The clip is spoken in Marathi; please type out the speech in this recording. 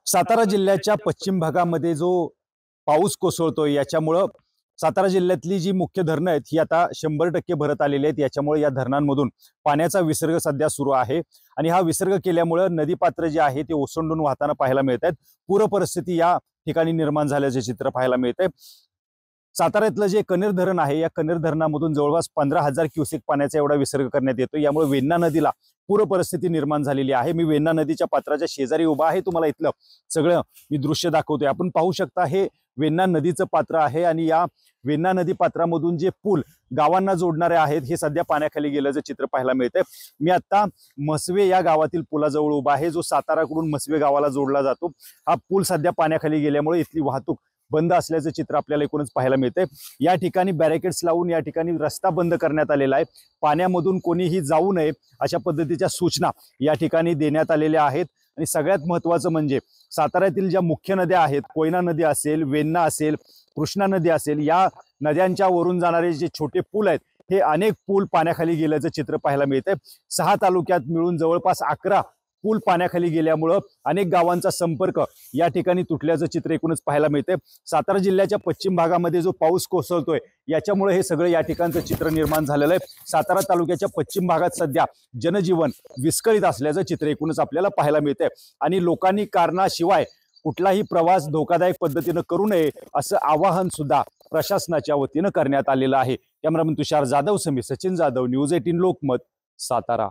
सातारा जिल्ह्याच्या पश्चिम भागामध्ये जो पाऊस कोसळतोय याच्यामुळं सातारा जिल्ह्यातली जी मुख्य धरणं आहेत ही आता 100% भरत आलेली आहेत। याच्यामुळे या धरणांमधून पाण्याचा विसर्ग सध्या सुरू आहे आणि हा विसर्ग केल्यामुळे नदीपात्र जे आहे ते ओसंडून वाहताना पाहायला मिळत आहेत। पूर परिस्थिती या ठिकाणी निर्माण झाल्याचे चित्र पाहायला मिळते। साताऱ्यातलं जे कनेर धरण आहे या कनेर धरणामधून जवळपास 15,000 क्युसेक पाण्याचा एवढा विसर्ग करण्यात येतो। यामुळे वेण्णा नदीला पूर परिस्थिती निर्माण झालेली आहे। मी वेण्णा नदीच्या पात्राच्या शेजारी उभा आहे, तुम्हाला इथलं सगळं मी दृश्य दाखवतोय। आपण पाहू शकता हे वेण्णा नदीचं पात्र आहे आणि या वेण्णा नदी पात्रामधून जे पूल गावांना जोडणारे आहेत हे सध्या पाण्याखाली गेल्याचं चित्र पाहायला मिळतंय। मी आता मसवे या गावातील पुलाजवळ उभा आहे, जो साताराकडून मसवे गावाला जोडला जातो। हा पूल सध्या पाण्याखाली गेल्यामुळे इथली वाहतूक बंद असल्याचं चित्र आपल्याला एकूणच पाहायला मिळतंय। या ठिकाणी बॅरिकेड्स लावून या ठिकाणी रस्ता बंद करण्यात आलेला आहे। पाण्यामधून कोणीही जाऊ नये अशा पद्धतीच्या सूचना या ठिकाणी देण्यात आलेल्या आहेत। आणि सगळ्यात महत्त्वाचं म्हणजे साताऱ्यातील ज्या मुख्य नद्या आहेत, कोयना नदी असेल, वेण्णा असेल, कृष्णा नदी असेल, या नद्यांच्या वरून जाणारे जे छोटे पूल आहेत हे अनेक पूल पाण्याखाली गेल्याचं चित्र पाहायला मिळतंय। 6 तालुक्यात मिळून जवळपास 11 पूल पाण्याखाली गेल्यामुळं अनेक गावांचा संपर्क या ठिकाणी तुटल्याचं चित्र एकूणच पाहायला मिळते। सातारा जिल्ह्याच्या पश्चिम भागामध्ये जो पाऊस कोसळतोय याच्यामुळे हे सगळं या ठिकाणचं चित्र निर्माण झालेलं आहे। सातारा तालुक्याच्या पश्चिम भागात सध्या जनजीवन विस्कळीत असल्याचं चित्र एकूणच आपल्याला पाहायला मिळते आणि लोकांनी कारणाशिवाय कुठलाही प्रवास धोकादायक पद्धतीने करू नये असं आवाहन सुद्धा प्रशासनाच्या वतीनं करण्यात आलेलं आहे। कॅमेरामन तुषार जाधव समी सचिन जाधव, न्यूज 18 लोकमत, सातारा।